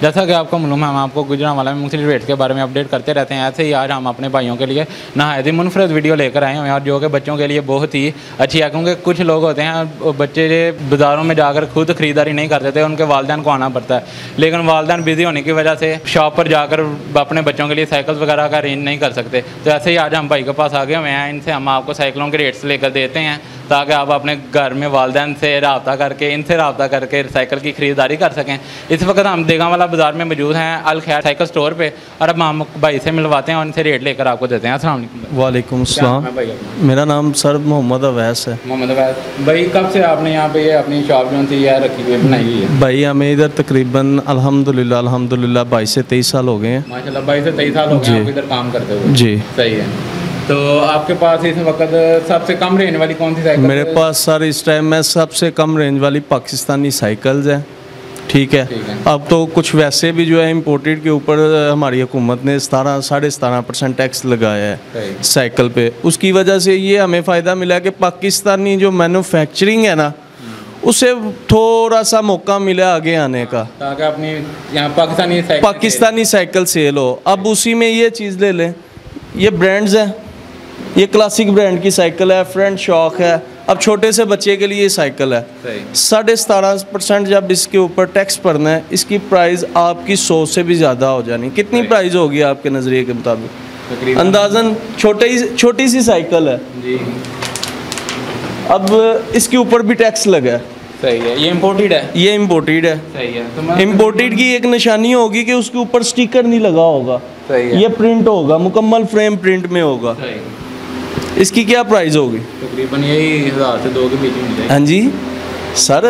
जैसा कि आपको मालूम है, हम आपको गुजरांवाला में मुख्तलिफ रेट के बारे में अपडेट करते रहते हैं। ऐसे ही आज हम अपने भाइयों के लिए नहायत ही मुनफरद वीडियो लेकर आए हैं और जो कि बच्चों के लिए बहुत ही अच्छी है, क्योंकि कुछ लोग होते हैं बच्चे बाज़ारों में जाकर खुद ख़रीदारी नहीं करते थे, उनके वालिदैन को आना पड़ता है, लेकिन वालिदैन बिज़ी होने की वजह से शॉप पर जाकर अपने बच्चों के लिए साइकिल वगैरह का अरेंज नहीं कर सकते। तो ऐसे ही आज हम भाई के पास आ गए हुए हैं, इनसे हम आपको साइकिलों के रेट्स लेकर देते हैं ताकि आप अपने घर में वालिदैन से रब्ता करके, इनसे रब्ता करके साइकिल की ख़रीदारी कर सकें। इस वक्त हम देगांवाला बाज़ार में मौजूद हैं अल खैर साइकिल स्टोर पे, और अब हम भाई से मिलवाते हैं और इनसे रेट लेकर आपको देते हैं। अस्सलाम वालेकुम। वालेकुम सलाम। मेरा नाम सर मोहम्मद अवैस है। मोहम्मद अवैस भाई, कब से आपने यहाँ पे अपनी शॉप जो थी यह रखी हुई बनाई हुई है? भाई हमें इधर तकरीबन अल्हम्दुलिल्लाह 22 से 23 साल हो गए हैं। माशाल्लाह 22 से 23 साल हो गए आप इधर काम करते हुए। जी सही है। तो आपके पास इस वक्त सबसे कम रेंज वाली कौन सी साइकिल? मेरे पास सर इस टाइम में सबसे कम रेंज वाली पाकिस्तानी साइकिल्स हैं। ठीक है। अब तो कुछ वैसे भी जो है इम्पोर्टेड के ऊपर हमारी हुकूमत ने 17.5% टैक्स लगाया है साइकिल पे। उसकी वजह से ये हमें फ़ायदा मिला कि पाकिस्तानी जो मैन्युफैक्चरिंग है ना, उसे थोड़ा सा मौका मिला आगे आने का, ताकि अपनी यहाँ पाकिस्तानी साइकिल सेल हो। अब उसी में ये चीज़ ले लें, ये ब्रांड्स हैं, ये क्लासिक ब्रांड की साइकिल है, फ्रंट शॉक है। अब छोटे से बच्चे के लिए ये साइकिल है, 17.5% जब इसके ऊपर टैक्स भरना है, इसकी प्राइस आपकी 100 से भी ज़्यादा हो जानी। कितनी प्राइस होगी आपके नज़रिए के मुताबिक? अंदाज़न छोटी सी साइकिल है जी। अब इसके ऊपर भी टैक्स लगा है। सही है। ये इम्पोर्टेड है? ये इम्पोर्टेड है। सही है। तो इम्पोर्टेड की एक निशानी होगी कि उसके ऊपर स्टिकर नहीं लगा होगा। सही है। ये प्रिंट होगा, मुकम्मल फ्रेम प्रिंट में होगा। सही। इसकी क्या प्राइस होगी? तकरीबन यही 1000 से 2 के बीच में मिलेगी। हाँ जी सर,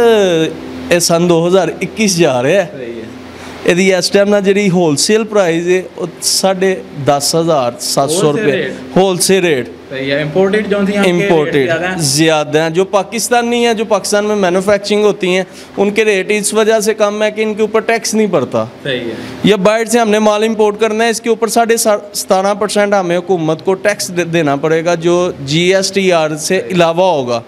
ये सन 2021 जा रहा है। सही है। यदि इस टाइम ना जी होलसेल प्राइस है 10,500 रुपये होलसेल रेट। सही है। इम्पोर्टेड जो थी इम्पोर्टेड ज़्यादा हैं। जो पाकिस्तानी है, जो पाकिस्तान में मैन्युफैक्चरिंग होती हैं, उनके रेट इस वजह से कम है कि इनके ऊपर टैक्स नहीं पड़ता। सही है। ये बाहर से हमने माल इंपोर्ट करना है, इसके ऊपर 17.5% हमें हुकूमत को टैक्स देना पड़ेगा, जो GSTR से अलावा होगा।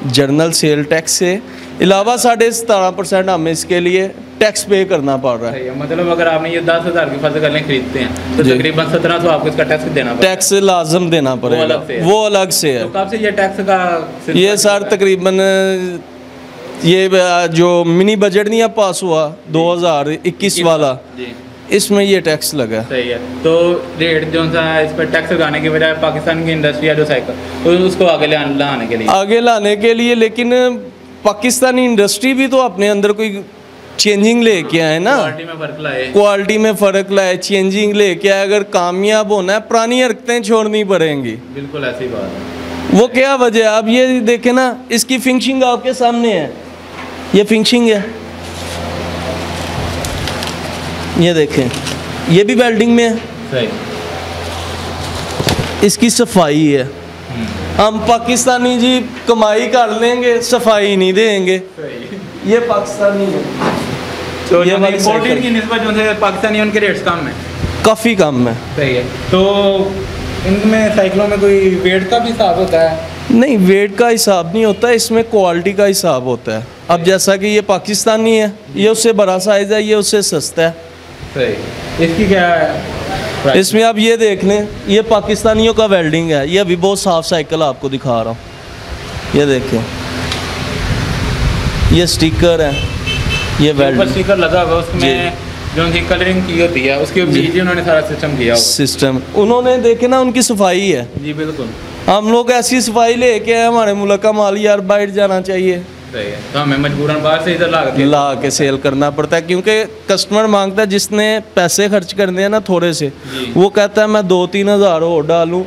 जर्नल सेल टैक्स से अलावा 17.5% हमें इसके लिए टैक्स पे करना पड़ रहा है। मतलब अगर आपने ये 10,000 की फसल कलें खरीदते हैं तो तकरीबन 1700 आपको इसका टैक्स देना पड़ेगा। टैक्स लाजम देना पड़ेगा, वो अलग से है। तो कब से ये टैक्स का? ये सर तकरीबन ये जो मिनी बजट नहीं अब पास हुआ 2021 वाला, इसमें ये टैक्स लगा। सही है। तो रेट जो सा इस पर टैक्स लगाने की बजाय पाकिस्तान की इंडस्ट्री है जो साइकिल, तो उसको आगे लाने के लिए लेकिन पाकिस्तानी इंडस्ट्री भी तो अपने अंदर कोई चेंजिंग लेके आए ना, क्वालिटी में फ़र्क लाए, चेंजिंग लेके आए। अगर कामयाब होना है पुरानी हरकतें छोड़नी पड़ेंगी। बिल्कुल ऐसी बात है। वो क्या वजह है? अब ये देखें ना, इसकी फिनिशिंग आपके सामने है, ये फिनिशिंग है, ये देखें, ये भी वेल्डिंग में है। सही। इसकी सफाई है। हम पाकिस्तानी जी कमाई कर लेंगे, सफाई नहीं देंगे। ये पाकिस्तानी है। तो ये इम्पोर्टेड की निस्बत जो है पाकिस्तानी, उनके रेट्स कम है, काफ़ी कम है। सही है। तो इनमें साइकिलों में कोई वेट का भी हिसाब होता है? नहीं, वेट का हिसाब नहीं होता, इसमें क्वालिटी का हिसाब होता है। अब जैसा कि ये पाकिस्तानी है, ये उससे बड़ा साइज़ है, ये उससे सस्ता है। सही। इसकी क्या है? इसमें आप ये देख लें, ये पाकिस्तानियों का वेल्डिंग है। ये अभी बहुत साफ साइकिल आपको दिखा रहा हूँ, ये देखें, ये स्टिकर है, ये वेल्डिंग स्टिकर लगा हुआ, उसमें जो उनकी कलरिंग की होती है उसके बीच उन्होंने सारा सिस्टम किया हुआ। सिस्टम उन्होंने देखे ना, उनकी सफाई है जी। बिल्कुल। हम लोग ऐसी सफाई लेके आए, हमारे मुल्क का माल यार बाहर जाना चाहिए, तो हमें मजबूरन बाहर से इधर ला के सेल करना पड़ता है, क्योंकि कस्टमर मांगता है, जिसने पैसे खर्च करने हैं ना थोड़े से, वो कहता है मैं 2-3 हज़ार और डालूं,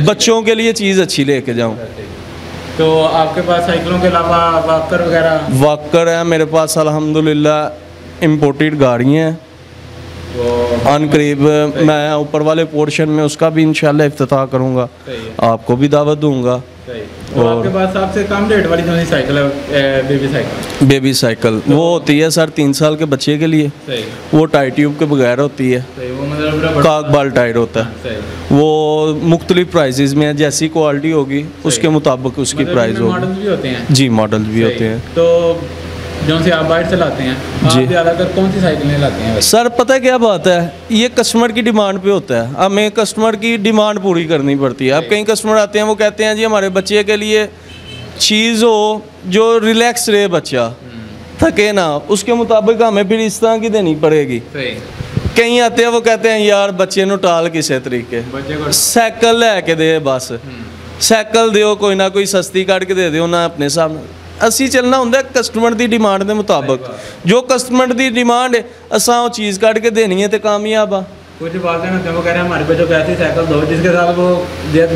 बच्चों के लिए चीज़ अच्छी लेके जाऊं। तो आपके पास साइकिलों के अलावा वॉकर वगैरह? वॉकर है मेरे पास अल्हम्दुलिल्लाह, इम्पोर्टेड गाड़ियाँ हैं। करीब मैं ऊपर वाले पोर्शन में उसका भी इंशाल्लाह इफ्तिताह करूँगा, आपको भी दावत दूँगा। तो आपके पास सबसे कम रेट वाली जो साइकिल है बेबी साइकिल वो होती है सर 3 साल के बच्चे के लिए। वो टाई ट्यूब के बगैर होती है, वो मतलब काक बाल टायर होता है। वो मुख्तलिफ प्राइसेस में है, जैसी क्वालिटी होगी उसके मुताबिक उसकी प्राइस होगी। मॉडल भी होते हैं? जी, मॉडल भी होते हैं। तो जो से आप बाइक चलाते हैं, आप ज़्यादातर कौन सी साइकिलें लाते हैं? सर पता है क्या बात है, ये कस्टमर की डिमांड पे होता है, हमें कस्टमर की डिमांड पूरी करनी पड़ती है। अब कई कस्टमर आते हैं वो कहते हैं जी हमारे बच्चे के लिए चीज़ हो जो रिलैक्स रहे, बच्चा थके ना, उसके मुताबिक हमें फिर इस तरह की देनी पड़ेगी। कहीं आते हैं वो कहते हैं यार बच्चे नु टाल किसी तरीके, साइकिल लैके दे बस, साइकिल दिओ कोई ना कोई सस्ती कट के दे दिओ ना अपने सामने। ਅਸੀਂ ਚੱਲਣਾ ਹੁੰਦਾ ਕਸਟਮਰ ਦੀ ਡਿਮਾਂਡ ਦੇ ਮੁਤਾਬਕ, ਜੋ ਕਸਟਮਰ ਦੀ ਡਿਮਾंड है असा वो चीज़ काट के देनी है तो कामयाब आ। कुछ बातें होते हैं वो कह रहे हैं हमारे बच्चों को ऐसी साइकिल दो जिसके साथ वो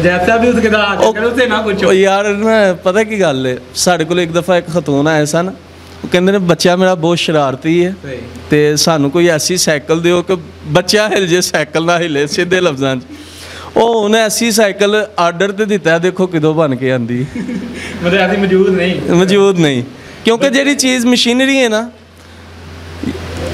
जैसा भी उसके साथ उससे ना कुछ हो। यार ना पता की गल है, साढ़े को एक दफ़ा एक खतून आए सन, कहते ने बच्चा मेरा बहुत शरारती है तो सानू कोई ऐसी साइकिल दिओ कि बच्चा हिल जे साइकिल ना हिले, सीधे लफ्ज़ां उन्हें ऐसी साइकिल आर्डर तो दिता है, देखो किदों बन के आंदी मतलब ऐसी मौजूद नहीं क्योंकि जी चीज़ मशीनरी है ना,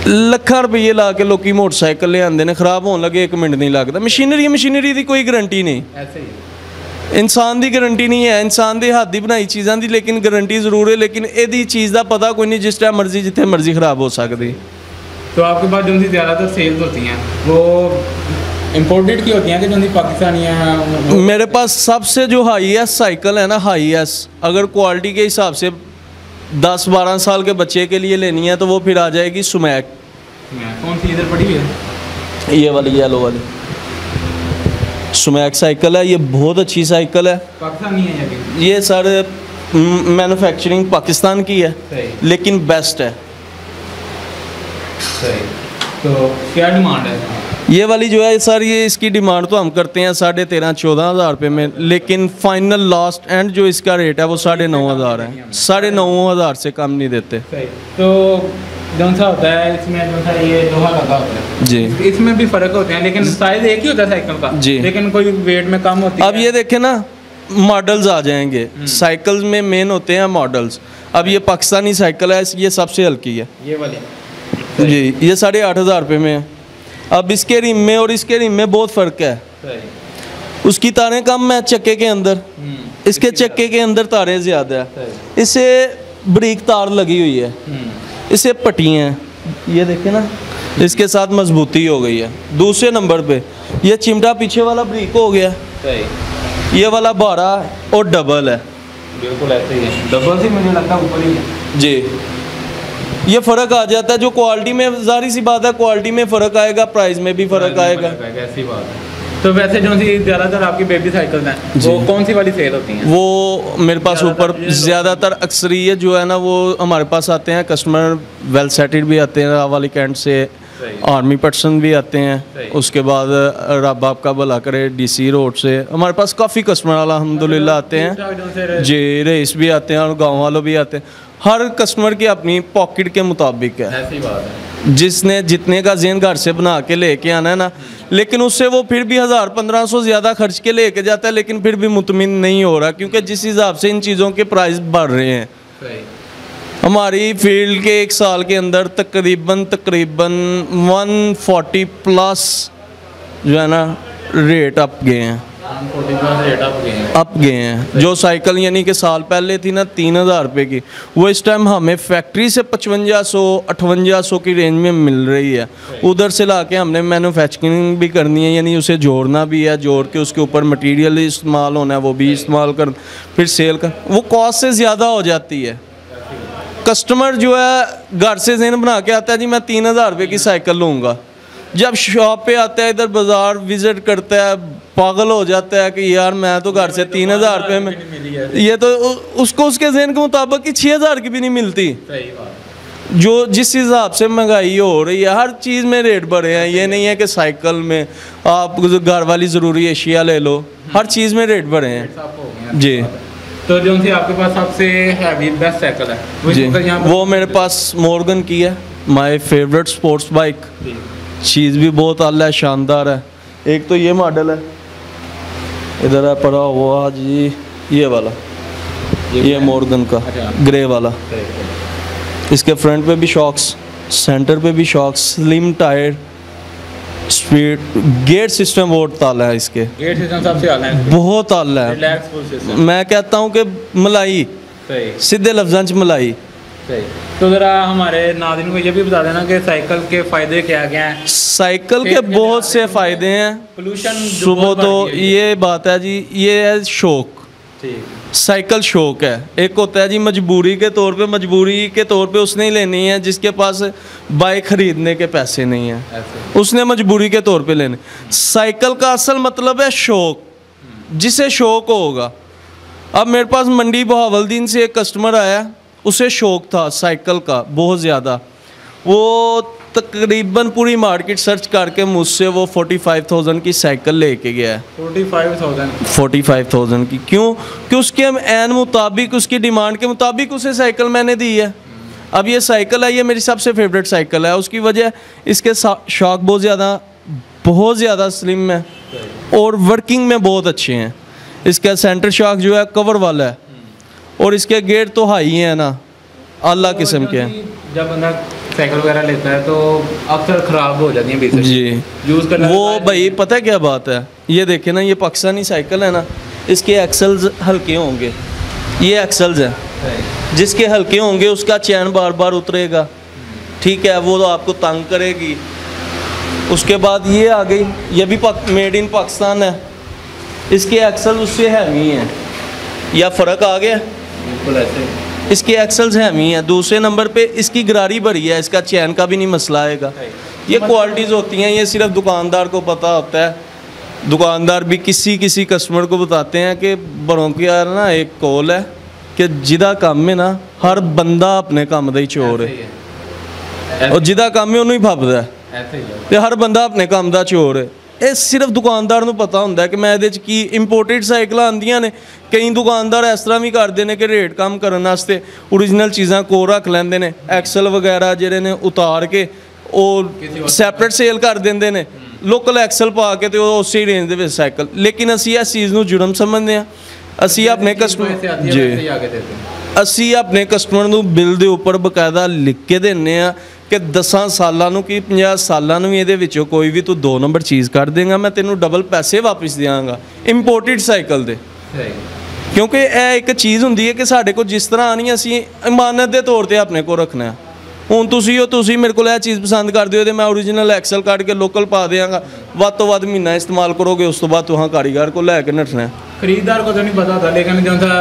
ਲੱਖਾਂ रुपये ला के लोग मोटरसाइकिल ले आते हैं, खराब होने लगे 1 मिनट नहीं लगता। मशीनरी की कोई गारंटी नहीं, ऐसे ही इंसान की गारंटी नहीं है, इंसान के हाथ की बनाई चीज़ों की लेकिन गारंटी जरूर है, लेकिन यदी चीज़ का पता कोई नहीं, जिस टाइम मर्जी जिथे मर्जी खराब हो सकती। तो आपके पास जो सी ज़्यादातर सेल्स होती हैं वो इम्पोर्टेड की होती हैं कि जो सी पाकिस्तानी हैं? मेरे पास सबसे जो हाई एस साइकिल है ना, हाई एस, अगर क्वालिटी के हिसाब से 10-12 साल के बच्चे के लिए लेनी है तो वो फिर आ जाएगी सुमैक। कौन सी इधर पड़ी है? ये वाली येलो वाली सुमैक साइकिल है, ये बहुत अच्छी साइकिल है। पाकिस्तानी है ये सर मैन्युफैक्चरिंग पाकिस्तान की है लेकिन बेस्ट है। तो क्या डिमांड है? ये वाली जो है सर, ये इसकी डिमांड तो हम करते हैं 13,500-14 हज़ार रुपये में, लेकिन फाइनल लास्ट एंड जो इसका रेट है वो 9,500 है, 9,500 से कम नहीं देते। तो जौन सा होता है इसमें, जो सा ये लोहा लगा होता है जी, इसमें भी फ़र्क होते हैं लेकिन साइज़ एक ही होता है साइकिल का जी, लेकिन कोई वेट में कम होती है। अब ये देखें ना, मॉडल्स आ जाएंगे साइकिल्स में, मेन होते हैं मॉडल्स। अब ये पाकिस्तानी साइकिल है, ये सबसे हल्की है ये वाली जी, ये 8,500 रुपये में है। अब इसके रिम में और इसके रिम में बहुत फ़र्क है, उसकी तारें कम है चक्के के अंदर, इसके चक्के के अंदर तारें ज़्यादा है, इसे ब्रिक तार लगी हुई है, इसे पट्टियाँ हैं, ये देखें ना, इसके साथ मजबूती हो गई है। दूसरे नंबर पे ये चिमटा पीछे वाला ब्रिक हो गया, ये वाला 12 और डबल है, बिल्कुल ऐसे ही है, डबल से मुझे लगता है ऊपर ही है जी। ये फ़र्क आ जाता है जो क्वालिटी में, जाहिर सी बात है क्वालिटी में फ़र्क आएगा, प्राइस में भी फ़र्क आएगा, ऐसी बात है। तो वैसे जो सी ज़्यादातर आपकी बेबी साइकिल हैं वो कौन सी वाली सेल होती हैं? वो मेरे पास ऊपर ज़्यादातर अक्सरियत जो है ना वो हमारे पास आते हैं कस्टमर, वेल सेटेड भी आते हैं रावाली कैंट से, आर्मी पर्सन भी आते हैं, उसके बाद रब आपका भला करे DC रोड से हमारे पास काफ़ी कस्टमर अल्हम्दुलिल्लाह आते हैं जी, रईस भी आते हैं और गाँव वालों भी आते हैं। हर कस्टमर की अपनी पॉकेट के मुताबिक है, ऐसी बात है, जिसने जितने का ज़ेन घर से बना के लेके आना है ना, लेकिन उससे वो फिर भी 1,000-1,500 ज़्यादा खर्च के लेके जाता है, लेकिन फिर भी मुतमिन नहीं हो रहा, क्योंकि जिस हिसाब से इन चीज़ों के प्राइस बढ़ रहे हैं। हमारी फील्ड के 1 साल के अंदर तकरीबन 140 प्लस जो है ना रेट अप गए हैं, अप गए हैं। जो साइकिल यानी कि साल पहले थी ना 3,000 रुपये की, वो इस टाइम हमें फैक्ट्री से 5500-5800 की रेंज में मिल रही है। उधर से ला के हमने मैन्युफैक्चरिंग भी करनी है, यानी उसे जोड़ना भी है, जोड़ के उसके ऊपर मटेरियल इस्तेमाल होना है, वो भी इस्तेमाल कर फिर सेल कर, वो कॉस्ट से ज़्यादा हो जाती है। कस्टमर जो है घर से ज़हन बना के आता है जी मैं 3,000 रुपये की साइकिल लूँगा, जब शॉप पे आता है इधर बाज़ार विज़िट करता है पागल हो जाता है कि यार मैं तो घर से 3,000 रुपये में, ये तो उसको उसके ज़हन के मुताबिक कि 6,000 की भी नहीं मिलती। जो जिस हिसाब से महंगाई हो रही है, हर चीज़ में रेट बढ़े हैं, ये नहीं है कि साइकिल में आप घर वाली ज़रूरी एशिया ले लो, हर चीज़ में रेट बढ़े हैं जी। तो जो सी आपके पास सबसे हैवी बेस्ट साइकिल है जी, वो मेरे पास मॉर्गन की है, माय फेवरेट स्पोर्ट्स बाइक, चीज़ भी बहुत आला है, शानदार है। एक तो ये मॉडल है, इधर है पड़ा हुआ जी, ये वाला, ये मॉर्गन का ग्रे वाला, इसके फ्रंट पे भी शॉक्स, सेंटर पे भी shocks, slim tyre, speed, gate system बहुत आला है, इसके गेट सिस्टम सबसे आला है, बहुत आला है। मैं कहता हूँ कि मलाई, सीधे लफ्ज़ां च मलाई, सही। तो ज़रा हमारे नाज़रीन को ये भी बता देना कि साइकिल के फ़ायदे क्या क्या हैं। साइकिल के बहुत से फ़ायदे हैं। पोल्यूशन सुबह तो ये बात है जी, ये है शौक। ठीक। साइकिल शौक है। एक होता है जी मजबूरी के तौर पे उसने ही लेनी है जिसके पास बाइक ख़रीदने के पैसे नहीं हैं, उसने मजबूरी के तौर पे लेने। साइकिल का असल मतलब है शौक, जिसे शौक होगा। अब मेरे पास मंडी बहावलदीन से एक कस्टमर आया, उसे शौक था साइकिल का बहुत ज़्यादा। वो तकरीबन पूरी मार्केट सर्च करके मुझसे वो 45,000 की साइकिल लेके गया है। 45,000 की। क्यों? कि उसके ऐन मुताबिक, उसकी डिमांड के मुताबिक उसे साइकिल मैंने दी है। अब ये साइकिल है, ये मेरी सबसे फेवरेट साइकिल है। उसकी वजह इसके शॉक बहुत ज़्यादा स्लिम है और वर्किंग में बहुत अच्छे हैं। इसका सेंटर शॉक जो है कवर वाला है और इसके गेट तो हाई हैं ना, आला किस्म के हैं। जब बंदा साइकिल वगैरह लेता है तो अक्सर ख़राब हो जाती है जी, यूज़ करना। वो भाई पता क्या बात है, ये देखे ना, ये पाकिस्तानी साइकिल है ना, इसके एक्सल्स हल्के होंगे। ये एक्सल्स हैं, जिसके हल्के होंगे उसका चैन बार बार उतरेगा, ठीक है, वो तो आपको तंग करेगी। उसके बाद ये आ गई, ये भी मेड इन पाकिस्तान है। इसके एक्सल उससे हैवी हैं, या फ़र्क आ गया? बिल्कुल ऐसे। इसके एक्सल्स हैवी हैं। दूसरे नंबर पे इसकी गरारी बड़ी है, इसका चैन का भी नहीं मसला आएगा। ये क्वालिटीज़ होती हैं, ये सिर्फ दुकानदार को पता होता है। दुकानदार भी किसी कस्टमर को बताते हैं कि बरों की यार ना एक कॉल है कि जिदा काम में ना हर बंदा अपने काम दा ही चोर है, और जिदा काम में उन्होंने ही फपदा है, हर बंदा अपने काम दा चोर है। ਇਹ ਸਿਰਫ ਦੁਕਾਨਦਾਰ ਨੂੰ ਪਤਾ ਹੁੰਦਾ ਕਿ ਮੈਂ ਇਹਦੇ 'ਚ ਕੀ ਇੰਪੋਰਟਡ ਸਾਈਕਲਾਂ ਆਉਂਦੀਆਂ ਨੇ। ਕਈ ਦੁਕਾਨਦਾਰ ਇਸ ਤਰ੍ਹਾਂ ਵੀ ਕਰਦੇ ਨੇ ਕਿ ਰੇਟ ਕਮ ਕਰਨ ਵਾਸਤੇ ਓਰੀਜਨਲ ਚੀਜ਼ਾਂ ਕੋਲ ਰੱਖ ਲੈਂਦੇ ਨੇ, ਐਕਸਲ ਵਗੈਰਾ ਜਿਹੜੇ ਨੇ ਉਤਾਰ ਕੇ ਉਹ ਸੈਪਰੇਟ ਸੇਲ ਕਰ ਦਿੰਦੇ ਨੇ, ਲੋਕਲ ਐਕਸਲ ਪਾ ਕੇ ਤੇ ਉਹ ਉਸੇ ਰੇਂਜ ਦੇ ਵਿੱਚ ਸਾਈਕਲ। ਲੇਕਿਨ ਅਸੀਂ ਇਸ ਚੀਜ਼ ਨੂੰ ਜੁਰਮ ਸਮਝਦੇ ਹਾਂ। ਅਸੀਂ ਆਪਣੇ ਕਸਟਮਰ ਨੂੰ ਬਿੱਲ ਦੇ ਉੱਪਰ ਬਕਾਇਦਾ ਲਿਖ ਕੇ ਦਿੰਦੇ ਹਾਂ कि 10 ਸਾਲਾਂ ਨੂੰ ਕਿ 50 ਸਾਲਾਂ ਨੂੰ ਵੀ ਇਹਦੇ ਵਿੱਚੋਂ ਕੋਈ ਵੀ ਤੂੰ 2 ਨੰਬਰ ਚੀਜ਼ ਕਰ ਦੇਗਾ, ਮੈਂ ਤੈਨੂੰ ਡਬਲ ਪੈਸੇ ਵਾਪਸ ਦਿਆਂਗਾ ਇੰਪੋਰਟਡ ਸਾਈਕਲ ਦੇ। ਕਿਉਂਕਿ ਇਹ ਇੱਕ ਚੀਜ਼ ਹੁੰਦੀ ਹੈ ਕਿ ਸਾਡੇ ਕੋਲ ਜਿਸ ਤਰ੍ਹਾਂ ਆਣੀ ਅਸੀਂ ਇਮਾਨਤ ਦੇ ਤੌਰ ਤੇ ਆਪਣੇ ਕੋਲ ਰੱਖਣਾ। ਹੁਣ ਤੁਸੀਂ ਮੇਰੇ ਕੋਲ ਇਹ ਚੀਜ਼ ਪਸੰਦ ਕਰਦੇ ਹੋ ਤੇ ਮੈਂ ਓਰੀਜਨਲ ਐਕਸਲ ਕੱਢ ਕੇ ਲੋਕਲ ਪਾ ਦਿਆਂਗਾ, ਵੱਧ ਤੋਂ ਵੱਧ ਮਹੀਨਾ ਇਸਤੇਮਾਲ ਕਰੋਗੇ, ਉਸ ਤੋਂ ਬਾਅਦ ਤੁਹਾਂ ਕਾਰੀਗਰ को ਲੈ ਕੇ नठना। खरीदार को तो नहीं पता था, लेकिन जो था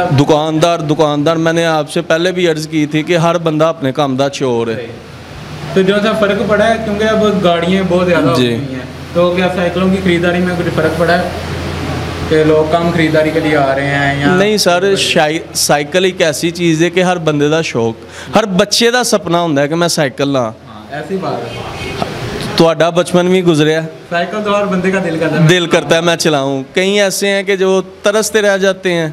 दुकानदार मैंने आपसे पहले भी अर्ज़ की थी कि हर बंदा अपने काम का चोर है। तो जो सा फ़र्क पड़ा है क्योंकि अब गाड़ियाँ बहुत ज़्यादा हो गई हैं, तो क्या साइकिलों की ख़रीदारी में कुछ फ़र्क पड़ा है कि लोग कम ख़रीदारी के लिए आ रहे हैं या नहीं? सर, साइकिल एक ऐसी चीज़ है कि हर बंदे का शौक, हर बच्चे का सपना होता है कि मैं साइकिल ला। ऐसी बात है। ਤੁਹਾਡਾ बचपन भी गुजरिया, साइकिल तो हर बंदे का दिल करता है मैं चलाऊँ। कई ऐसे हैं कि जो तरसते रह जाते हैं,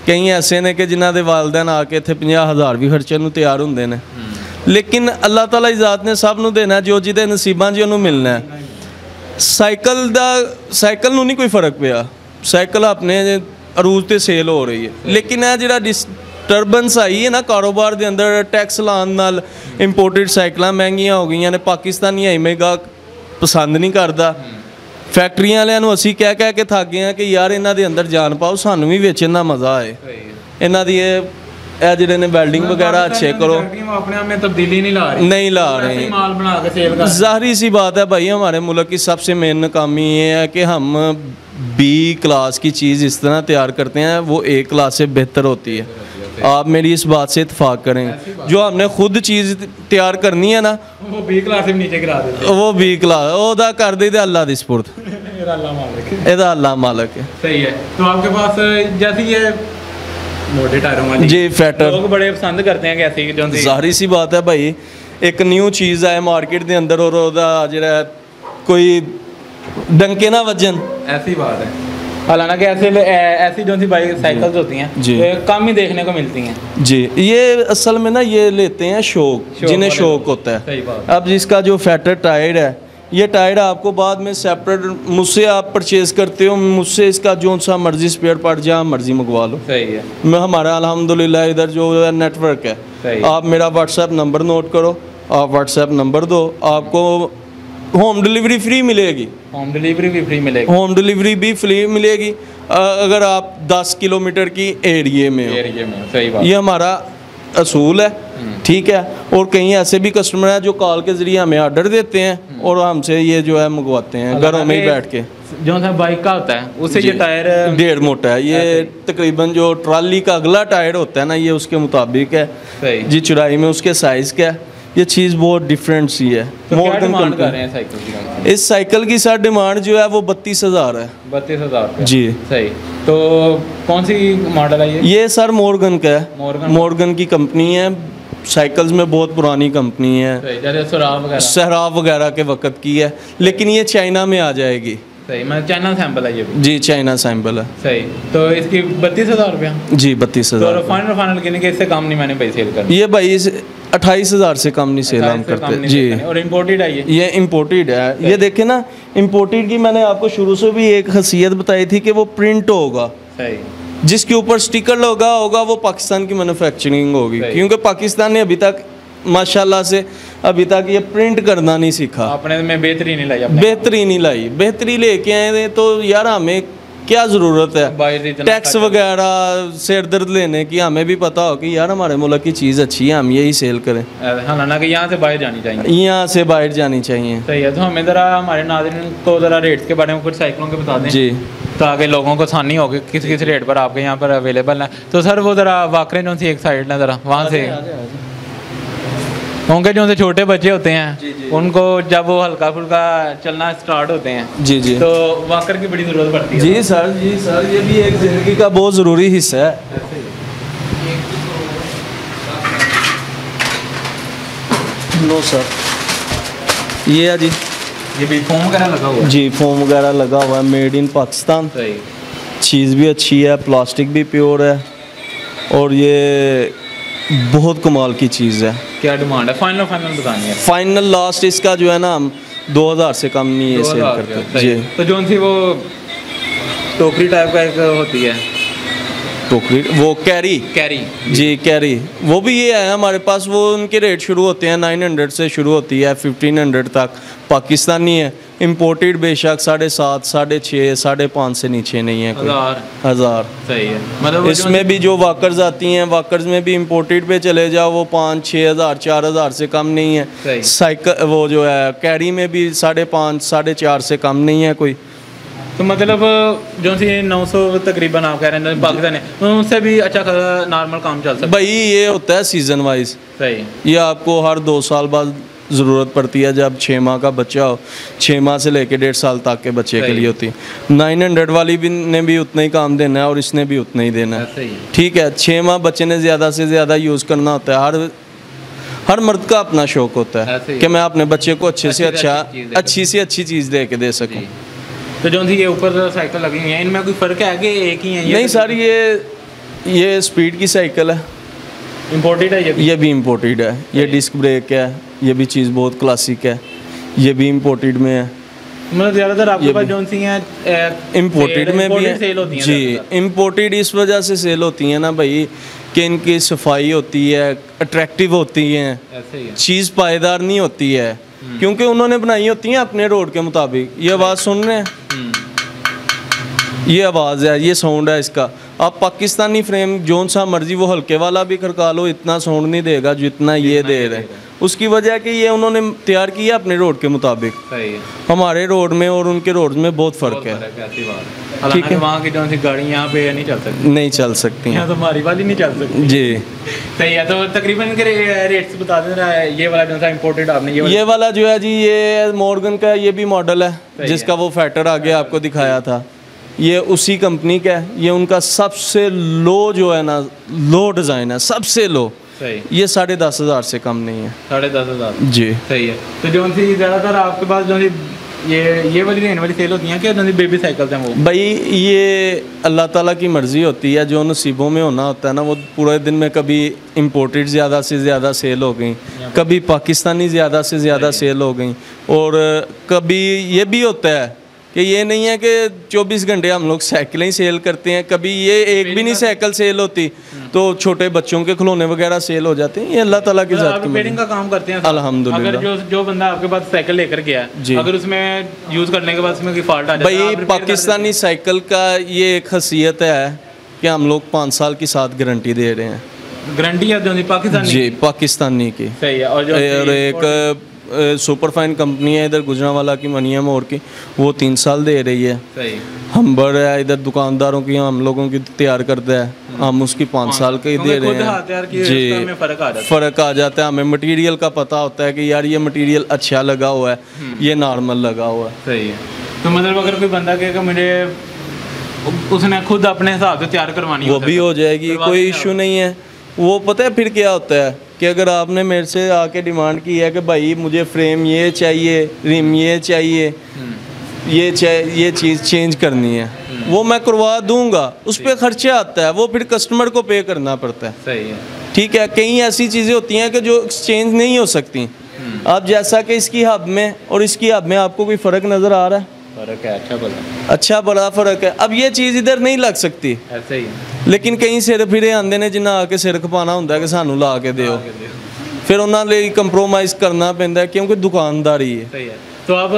कई ऐसे ने कि जिन्हों के वालदैन आके इत्थे 50,000 भी खर्चन नूं तैयार होंदे ने। लेकिन अल्लाह ताला की ज़ात ने सब नूं देना, जो जिहदे नसीबां 'च उहनूं मिलना है। साइकिल नूं नहीं कोई फ़र्क पिया, साइकिल अपने अरूज ते सेल हो रही है। लेकिन यह जिहड़ा डिस्टर्बेंस आई है ना कारोबार के अंदर, टैक्स लाने नाल इंपोर्टेड साइकिल महंगियां हो गई ने, पाकिस्तानी आईमेगा पसंद नहीं करता। फैक्ट्रियां वालियां नूं असीं कह के थक गए हैं कि यार इन्हां दे अंदर जान पाओ, सानूं भी वेचण दा मज़ा आए, इन्हां दी जिहड़े ने वेल्डिंग वगैरह अच्छे करो। अपने आप में तब्दीली नहीं ला रहे माल बना के सेल कर। ज़ाहिर सी बात है भाई, हमारे मुल्क की सबसे मेन नाकामी ये है कि हम B क्लास की चीज़ इस तरह तैयार करते हैं वो A क्लास से बेहतर होती है। आप मेरी इस बात से इत्तेफाक करें। जो हमने खुद चीज़ तैयार करनी है ना, वो B क्लास से नीचे गिरा देते, वो B क्लास ओदा कर दे अल्लाह दी सुपुर्द, एदा अल्लाह मालिक है। सही है। तो आपके पास जैसे ये मोटे टायरों वाली जी फैटर लोग बड़े पसंद करते हैं, कैसी जो ज़ाहिर सी बात है भाई, एक न्यू चीज़ है मार्केट के अंदर और ओदा जेड़ा कोई डंके ना वजन, ऐसी बात है। हालांकि ऐसी जो सी बाइक साइकिल्स होती हैं जी कम ही देखने को मिलती हैं जी। ये असल में ना ये लेते हैं शौक जिन्हें शौक होता है। अब जिसका जो फैटर टायर है, ये टायर आपको बाद में सेपरेट मुझसे आप परचेज़ करते हो, मुझसे इसका जो सा मर्जी स्पेयर पार्ट जहाँ मर्जी मंगवा लो। सही है। मैं हमारा अल्हम्दुलिल्लाह इधर जो नेटवर्क है, आप मेरा व्हाट्सएप नंबर नोट करो, आप व्हाट्सएप नंबर दो, आपको होम डिलीवरी फ्री मिलेगी। होम डिलीवरी भी फ्री मिलेगी। होम डिलीवरी भी फ्री मिलेगी अगर आप 10 किलोमीटर की एरिए में हो। सही बात। ये हमारा असूल है। ठीक है। और कहीं ऐसे भी कस्टमर हैं जो कॉल के ज़रिए हमें ऑर्डर देते हैं और हमसे ये जो है मंगवाते हैं घरों में ही बैठ के। जो सा बाइक का होता है उससे ये टायर 1.5 मोटा है, ये तकरीबन जो ट्राली का अगला टायर होता है ना ये उसके मुताबिक है जी, चौड़ाई में उसके साइज़ का है। ये चीज़ बहुत डिफरेंट सी है। तो क्या डिमांड कर रहे हैं साइकिल की? इस साइकिल की सर डिमांड जो है वो 32,000 है। 32,000 जी सही। तो कौन सी मॉडल है ये सर मॉर्गन का है। मॉर्गन की कंपनी है, साइकिल्स में बहुत पुरानी कंपनी है, सहराब वगैरह के वक्त की है, लेकिन ये चाइना में आ जाएगी। सही, मैं चाइना सैंपल है ये जी, चाइना सैंपल है। सही। तो इसकी 32,000 रुपया जी, 32,000। तो फाइनल कितने के इससे कम नहीं मैंने भाई सेल कर? ये भाई 28,000 से कम नहीं सेल हम करते जी। और इम्पोर्टेड है ये इम्पोर्टेड है। ये देखे ना, इम्पोर्टेड की मैंने आपको शुरू से भी एक खासियत बताई थी कि वो प्रिंट होगा, सही, जिसके ऊपर स्टिकर लगा होगा वो पाकिस्तान की मैन्युफैक्चरिंग होगी, क्योंकि पाकिस्तान ने अभी तक माशाल्लाह से अभी तक ये प्रिंट करना नहीं सीखा। अपने में बेहतरी नहीं लाई, बेहतरी लेके आए तो यार हमें क्या ज़रूरत है टैक्स वगैरह सिर दर्द लेने की? हमें भी पता हो कि यार हमारे मुल्क की चीज़ अच्छी है, हम यही सेल करें। हालांकि यहाँ से बाहर जानी चाहिए, यहाँ से बाहर जानी चाहिए। सही है। तो हमें ज़रा हमारे नाज़रीन को ज़रा रेट्स के बारे में कुछ साइकिलों के बता दें जी, ताकि लोगों को आसानी होगी किस किस रेट पर आपके यहाँ पर अवेलेबल है। तो सर वो ज़रा वाकरे जो सी एक साइड ना ज़रा वहाँ से, क्योंकि जो से छोटे बच्चे होते हैं उनको जब वो हल्का फुल्का चलना स्टार्ट होते हैं जी जी, तो वाकर की बड़ी ज़रूरत पड़ती है। जी सर ये भी एक ज़िंदगी का बहुत ज़रूरी हिस्सा है। नो सर, ये है जी, ये भी फोम वगैरह लगा हुआ है जी, फोम वगैरह लगा हुआ है, मेड इन पाकिस्तान। सही, चीज़ भी अच्छी है, प्लास्टिक भी प्योर है और ये बहुत कमाल की चीज़ है। क्या डिमांड है? फाइनल बतानी है। फाइनल लास्ट इसका जो है ना हम 2,000 से कम नहीं है सेल करते जी। तो जो सी वो टोकरी टाइप का एक होती है, टोकरी वो कैरी जी, कैरी वो भी ये है हमारे पास। वो उनके रेट शुरू होते हैं 900 से शुरू होती है 1500 तक। पाकिस्तानी है, इम्पोर्टेड बेशक 7,500, 6,500, 5,500 से नीचे नहीं है कोई। 1,000 सही है। मतलब इसमें भी जो वाकर्स आती हैं, वाकर्स में भी इम्पोर्टेड पे चले जाओ वो 5,000, 6,000, 4,000 से कम नहीं है। साइकिल वो जो है कैरी में भी 5,500, 4,500 से कम नहीं है कोई। तो मतलब जो सी 900 तकरीबन आप कह रहे हैं पाकिस्तान है, उससे भी अच्छा नॉर्मल काम चल सकता है भाई। ये होता है सीज़न वाइज। सही, ये आपको हर 2 साल बाद ज़रूरत पड़ती है। जब 6 माह का बच्चा हो, 6 माह से लेके 1.5 साल तक के बच्चे के लिए होती है। 900 वाली भी ने भी उतना ही काम देना है और इसने भी उतना ही देना है, ठीक है। 6 माह बच्चे ने ज़्यादा से ज़्यादा यूज़ करना होता है। हर मर्द का अपना शौक़ होता है कि मैं अपने बच्चे को अच्छी से अच्छी चीज़ दे के दे सकूँ। तो जो ये ऊपर साइकिल लगी हुई है, इनमें कोई फ़र्क है कि एक ही है? नहीं सर, ये स्पीड की साइकिल है, इम्पोर्टेड है। ये भी इम्पोर्टेड है। ये डिस्क ब्रेक है, ये भी चीज़ बहुत क्लासिक है, ये भी इम्पोर्टेड में है। मतलब ज़्यादातर आपके पास जो सी हैं इम्पोर्टेड में भी है सेल होती हैं जी। इम्पोर्टेड इस वजह से सेल होती हैं ना भाई कि इनकी सफाई होती है, अट्रैक्टिव होती हैं, चीज़ पायदार नहीं होती है, क्योंकि उन्होंने बनाई होती हैं अपने रोड के मुताबिक। ये आवाज़ सुन रहे हैं, ये आवाज़ है, ये साउंड है इसका। आप पाकिस्तानी फ्रेम जोन सा मर्जी वो हल्के वाला भी खड़का लो, इतना साउंड नहीं देगा जितना ये दे रहे हैं। उसकी वजह कि ये उन्होंने तैयार किया अपने रोड के मुताबिक। सही है। हमारे रोड में और उनके रोड में बहुत फ़र्क है। ठीक है, वहाँ की जो सी गाड़ी यहाँ पे नहीं चल सकती, नहीं चल सकती हैं, तो हमारी वाली नहीं चल सकती जी। सही है। तो तकरीबन इनके रेट्स बता देना। ये वाला जो सा इम्पोर्टेड आपने ये वाला जो है जी, ये मॉर्गन का ये भी मॉडल है जिसका वो फैक्टर आगे आपको दिखाया था, ये उसी कंपनी का है। ये उनका सबसे लो जो है ना, लो डिज़ाइन है, सबसे लो। सही, ये 10,500 से कम नहीं है। 10,500 जी। सही है। तो जो सी ज़्यादातर आपके पास जो सी ये वाली रेंज वाली सेल होती हैं कि जो बेबी साइकिल्स हैं वो? भाई ये अल्लाह ताला की मर्ज़ी होती है, जो नसीबों में होना होता है ना, वो पूरे दिन में कभी इम्पोर्टेड ज़्यादा से ज़्यादा सेल हो गई, कभी पाकिस्तानी ज़्यादा से ज़्यादा सेल हो गई, और कभी ये भी होता है कि ये नहीं है कि 24 घंटे हम लोग साइकिलें ही सेल करते हैं। कभी ये एक भी नहीं साइकिल सेल होती तो छोटे बच्चों के खिलौने वगैरह सेल हो जाते हैं। ये अल्लाह ताला की ज़ात की रिपेयरिंग का काम करते हैं अल्हम्दुलिल्लाह। अगर जो बंदा आपके पास साइकिल लेकर गया, अगर उसमें यूज़ करने के बाद उसमें कोई फॉल्ट आ जाए, भाई पाकिस्तानी साइकिल का ये एक खासियत है कि हम लोग 5 साल की साथ गारंटी दे रहे हैं। गारंटी है जो पाकिस्तानी? जी पाकिस्तानी की। सही है। और एक सुपर फाइन कंपनी है इधर गुजरांवाला की, मनिया मोड़ की, वो 3 साल दे रही है। सही। हम्बर है इधर दुकानदारों की, हम लोगों की तैयार करता है, हम उसकी 5 साल का ही दे रहे हैं। जी फ़र्क आ जाता है, हमें मटेरियल का पता होता है कि यार ये मटेरियल अच्छा लगा हुआ है, ये नॉर्मल लगा हुआ है। सही है। तो मतलब अगर कोई बंदा कहेगा मुझे, उसने खुद अपने हिसाब से तैयार करवानी, वो भी हो जाएगी, कोई इशू नहीं है। वो पता है फिर क्या होता है कि अगर आपने मेरे से आके डिमांड की है कि भाई मुझे फ्रेम ये चाहिए, रिम ये चाहिए, ये चीज़ चेंज करनी है, वो मैं करवा दूंगा, उस पर खर्चा आता है, वो फिर कस्टमर को पे करना पड़ता है। सही है। ठीक है। कई ऐसी चीज़ें होती हैं कि जो एक्सचेंज नहीं हो सकती। अब जैसा कि इसकी हब में और इसकी हब में आपको कोई फ़र्क नज़र आ रहा है? फ़र्क है, अच्छा बड़ा फ़र्क है। अब ये चीज़ इधर नहीं लग सकती, ऐसे ही। लेकिन कई सिर फिरे आंदे ने जिन्हें आके सिर खपाना होंगे कि सानू ला के दिओ, फिर उन्होंने कंप्रोमाइज़ करना पैंदा है क्योंकि दुकानदारी है। सही है। तो आप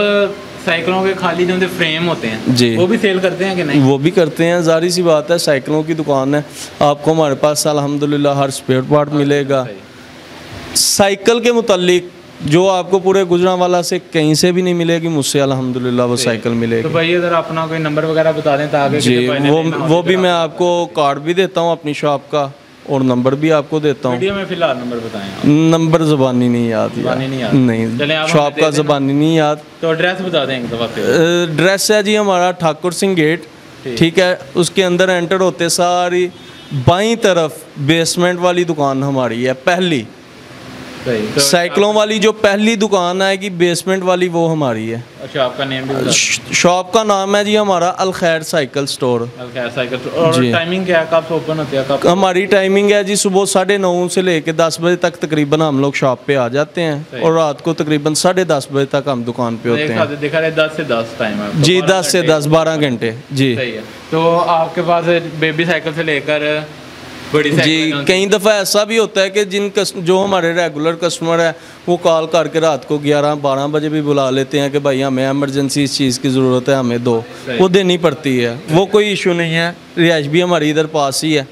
साइकिलों के खाली जो फ्रेम होते हैं जी, वो भी सेल करते हैं कि नहीं? वो भी करते हैं, जाहिर सी बात है, साइकिलों की दुकान है, आपको हमारे पास अल्हम्दुलिल्लाह हर स्पेयर पार्ट मिलेगा। साइकिल के मुतालिक जो आपको पूरे गुजरांवाला से कहीं से भी नहीं मिलेगी, मुझसे अल्हम्दुलिल्लाह वो साइकिल मिलेगी। तो भाई अगर अपना कोई नंबर वगैरह बता दें ताकि जी, वो भी मैं आपको कार्ड भी देता हूँ अपनी शॉप का, और नंबर भी आपको देता हूँ। वीडियो में फिलहाल नंबर बताएं। नंबर ज़बानी नहीं याद, नहीं शॉप का ज़बानी नहीं याद। तो एड्रेस बता दें एक दफ़ा। एड्रेस है जी हमारा ठाकुर सिंह गेट, ठीक है। उसके अंदर एंटर होते सारी बाईं तरफ बेसमेंट वाली दुकान हमारी है, पहली। तो साइकिलों वाली जो पहली दुकान आएगी बेसमेंट वाली, वो हमारी है। शॉप का नेम भी? शॉप का नाम है जी हमारा अल खैर साइकिल स्टोर। अल खैर साइकिल स्टोर। और टाइमिंग क्या है, कब से ओपन होती है, कब? हमारी टाइमिंग है जी सुबह 9:30 से लेके 10 बजे तक तकरीबन हम लोग शॉप पे आ जाते हैं, और रात को तकरीबन 10:30 बजे तक हम दुकान पे होते हैं। देखा रहे 10 से 10 टाइम है जी, 10 से 10 12 घंटे जी। सही है। तो आपके पास बेबी साइकिल से लेकर जी, कई दफ़ा ऐसा भी होता है कि जो हमारे रेगुलर कस्टमर है वो कॉल करके रात को 11-12 बजे भी बुला लेते हैं कि भाई हमें एमरजेंसी इस चीज़ की ज़रूरत है, हमें दो, वो देनी पड़ती है, वो कोई इशू नहीं है। रिहाइश भी हमारी इधर पास ही है,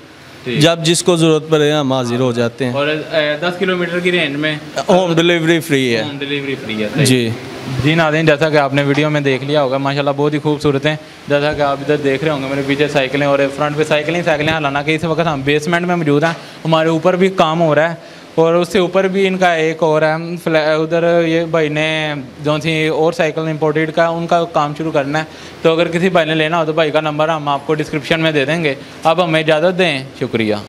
जब जिसको ज़रूरत पड़े हम हाजिर हो जाते हैं। और 10 किलोमीटर की रेंज में होम डिलीवरी फ्री है। होम डिलीवरी फ्री है जी। जी नाज़रीन, जैसा कि आपने वीडियो में देख लिया होगा, माशाल्लाह बहुत ही खूबसूरत हैं। जैसा कि आप इधर देख रहे होंगे मेरे पीछे साइकिलें, और फ्रंट पे साइकिलें। हालांकि इस वक्त हम बेसमेंट में मौजूद हैं, हमारे ऊपर भी काम हो रहा है, और उससे ऊपर भी इनका एक और है उधर, ये भाई ने जो सी और साइकिल इंपोर्टेड का उनका काम शुरू करना है। तो अगर किसी भाई ने लेना हो तो भाई का नंबर हम आपको डिस्क्रिप्शन में दे देंगे। अब हमें इजाज़त दें, शुक्रिया।